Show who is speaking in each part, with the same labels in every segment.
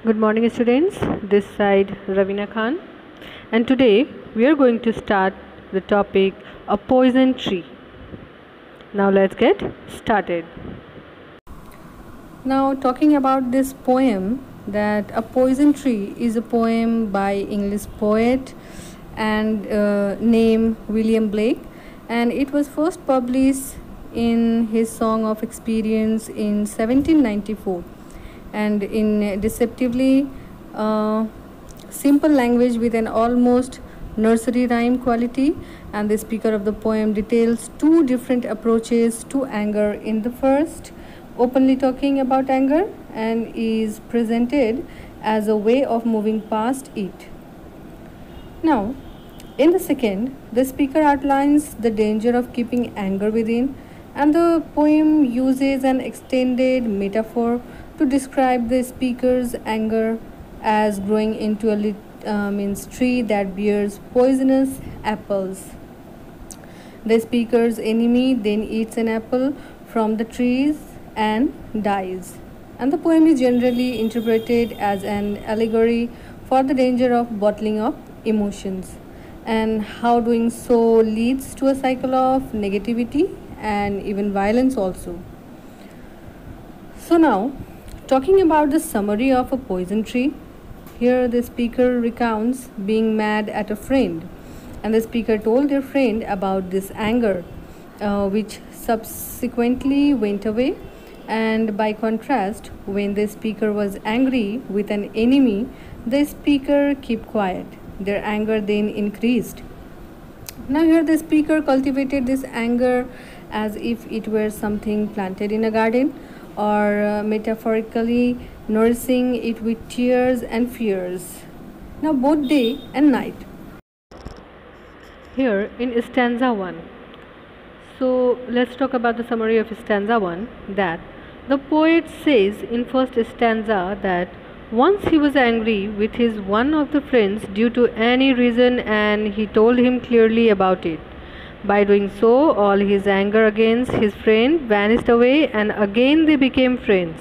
Speaker 1: Good morning, students. This side Ravina Khan, and today we are going to start the topic a poison tree. Now let's get started. Now, talking about this poem, that a poison tree is a poem by English poet and name William Blake, and it was first published in his Song of Experience in 1794, and in deceptively simple language with an almost nursery rhyme quality. And the speaker of the poem details two different approaches to anger. In the first, openly talking about anger, and is presented as a way of moving past it. Now, in the second, the speaker outlines the danger of keeping anger within, and the poem uses an extended metaphor to describe the speaker's anger as growing into a tree that bears poisonous apples. The speaker's enemy then eats an apple from the trees and dies. And the poem is generally interpreted as an allegory for the danger of bottling up emotions, and how doing so leads to a cycle of negativity and even violence also. So now, talking about the summary of a poison tree, here the speaker recounts being mad at a friend, and the speaker told their friend about this anger, which subsequently went away. And by contrast, when the speaker was angry with an enemy, the speaker kept quiet. Their anger then increased. Now, here the speaker cultivated this anger as if it were something planted in a garden, or metaphorically nourishing it with tears and fears. Now, both day and night. Here in stanza 1. So, let's talk about the summary of stanza 1. That the poet says in first stanza that once he was angry with his one of the friends due to any reason, and he told him clearly about it. By doing so, all his anger against his friend vanished away, and again they became friends.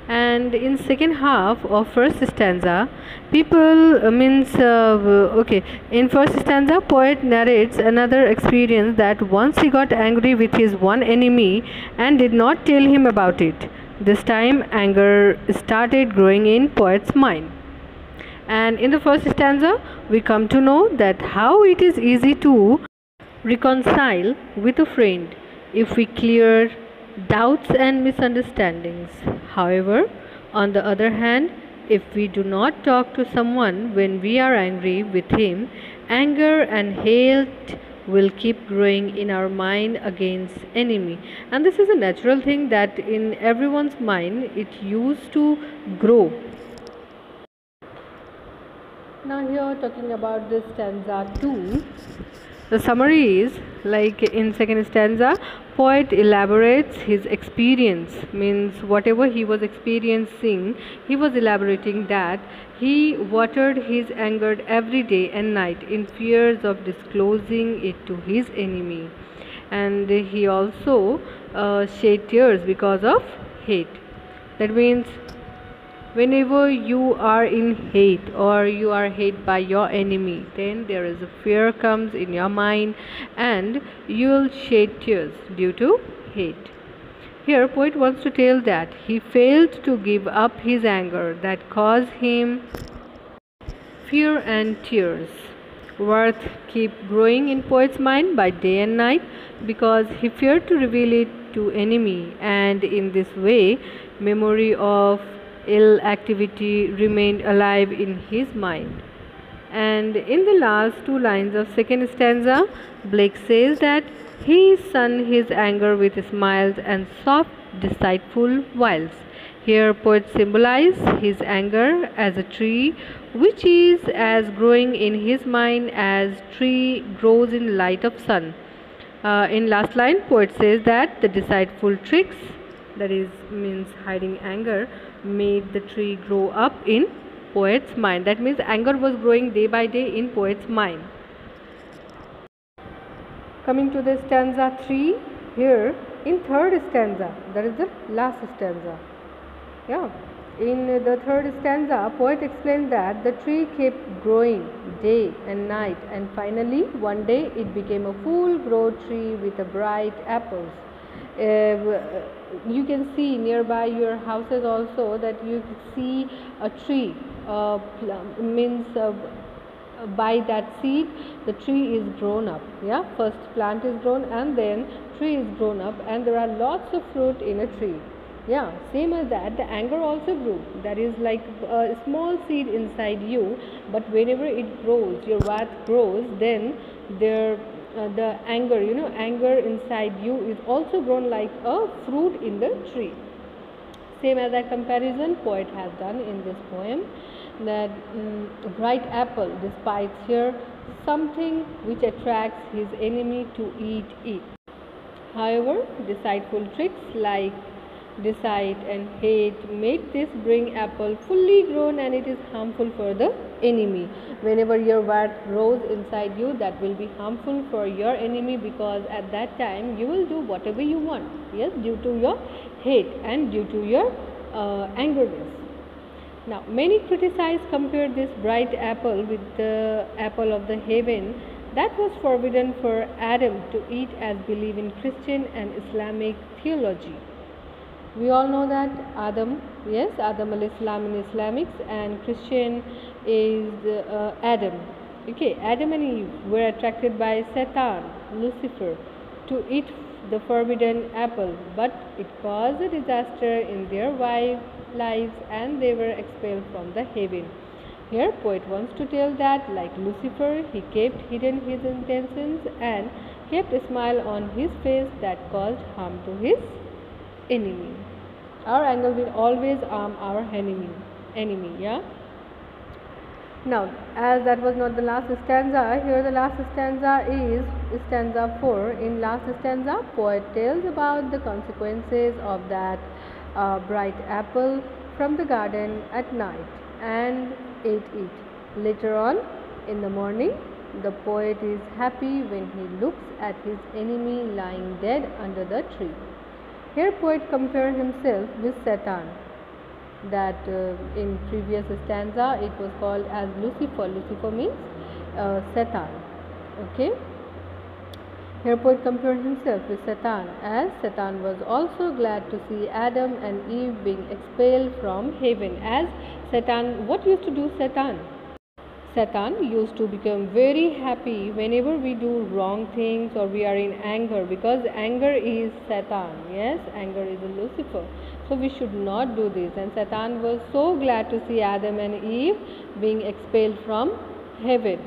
Speaker 1: And in second half of first stanza, in first stanza, poet narrates another experience that once he got angry with his one enemy and did not tell him about it. This time anger started growing in poet's mind. And in the first stanza, we come to know that how it is easy to reconcile with a friend if we clear doubts and misunderstandings. However, on the other hand, if we do not talk to someone when we are angry with him, anger and hate will keep growing in our mind against enemy. And this is a natural thing that in everyone's mind it used to grow. Now, here talking about this stanza 2, the summary is like in second stanza, poet elaborates his experience, means whatever he was experiencing, he was elaborating that he watered his anger every day and night in fears of disclosing it to his enemy, and he also shed tears because of hate. That means whenever you are in hate or you are hated by your enemy, then there is a fear comes in your mind, and you will shed tears due to hate. Here poet wants to tell that he failed to give up his anger that caused him fear, and tears worth keep growing in poet's mind by day and night because he feared to reveal it to enemy, and in this way memory of ill activity remained alive in his mind. And in the last two lines of second stanza, Blake says that he sunned his anger with smiles and soft deceitful wiles. Here poet symbolizes his anger as a tree which is as growing in his mind as tree grows in light of sun. In last line poet says that the deceitful tricks, that is means hiding anger, made the tree grow up in poet's mind. That means anger was growing day by day in poet's mind. Coming to the stanza 3, here in third stanza, that is the last stanza. In the third stanza, poet explains that the tree kept growing day and night, and finally one day it became a full-grown tree with a bright apples. You can see nearby your houses also that you see a tree, means by that seed the tree is grown up. Yeah, first plant is grown and then tree is grown up, and there are lots of fruit in a tree. Yeah, same as that, the anger also grew. That is like a small seed inside you, but whenever it grows, your wrath grows, then there the anger, anger inside you is also grown like a fruit in the tree. Same as that comparison poet has done in this poem, that a bright apple despises here something which attracts his enemy to eat it. However, deceitful tricks like deceit and hate make this bring apple fully grown, and it is harmful for the enemy. Whenever your wrath grows inside you, that will be harmful for your enemy, because at that time you will do whatever you want. Yes, due to your hate and due to your angerness. Now, many criticize compare this bright apple with the apple of the heaven that was forbidden for Adam to eat, as believe in Christian and Islamic theology. We all know that Adam, yes, Adam al-Islam in Islamics, and Christian is Adam. Okay, Adam and Eve were attracted by Satan, Lucifer, to eat the forbidden apple, but it caused a disaster in their lives, and they were expelled from the heaven. Here, poet wants to tell that, like Lucifer, he kept hidden his intentions and kept a smile on his face that caused harm to his enemy. Our anger will always harm our enemy. Yeah. Now, as that was not the last stanza, here the last stanza is stanza 4. In last stanza, poet tells about the consequences of that bright apple from the garden at night and ate it. Later on, in the morning, the poet is happy when he looks at his enemy lying dead under the tree. Here, poet compares himself with Satan. That in previous stanza it was called as Lucifer. Lucifer means Satan. Okay. Here poet compared himself with Satan, as Satan was also glad to see Adam and Eve being expelled from heaven. As Satan, what used to do Satan? Satan used to become very happy whenever we do wrong things or we are in anger, because anger is Satan. Yes, anger is a Lucifer. So we should not do this. And Satan was so glad to see Adam and Eve being expelled from heaven.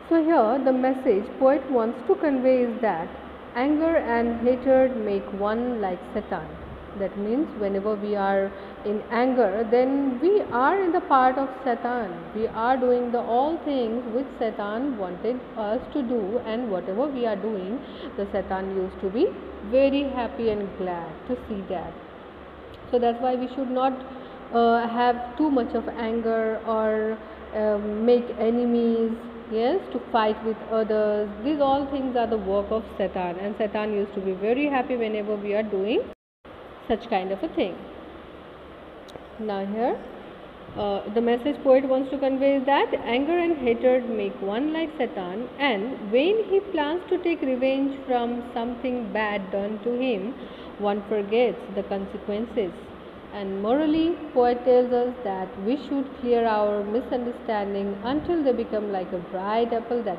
Speaker 1: So here the message poet wants to convey is that anger and hatred make one like Satan. That means whenever we are in anger, then we are in the part of Satan. We are doing the all things which Satan wanted us to do, and whatever we are doing, the Satan used to be very happy and glad to see that. So that's why we should not have too much of anger or make enemies. Yes, to fight with others. These all things are the work of Satan, and Satan used to be very happy whenever we are doing such kind of a thing. Now here the message poet wants to convey is that anger and hatred make one like Satan, and when he plans to take revenge from something bad done to him, one forgets the consequences. And morally, poet tells us that we should clear our misunderstanding until they become like a bright apple that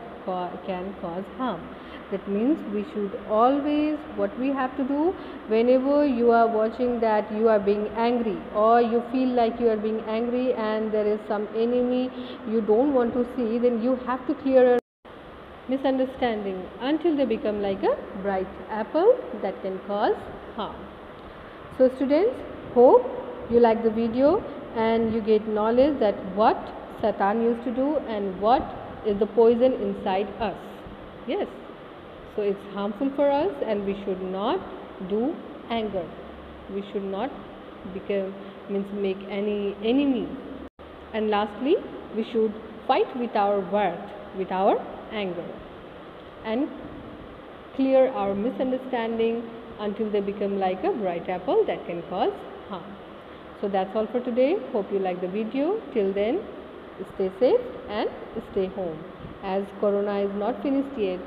Speaker 1: can cause harm. That means we should always, what we have to do, whenever you are watching that you are being angry, or you feel like you are being angry and there is some enemy you don't want to see, then you have to clear your misunderstanding until they become like a bright apple that can cause harm. So students, hope you like the video and you get knowledge that what Satan used to do and what is the poison inside us. Yes, so it's harmful for us, and we should not do anger. We should not make any enemy. And lastly, we should fight with our wrath, with our anger, and clear our misunderstanding until they become like a bright apple that can cause harm. So that's all for today. Hope you like the video. Till then, stay safe and stay home, as corona is not finished yet.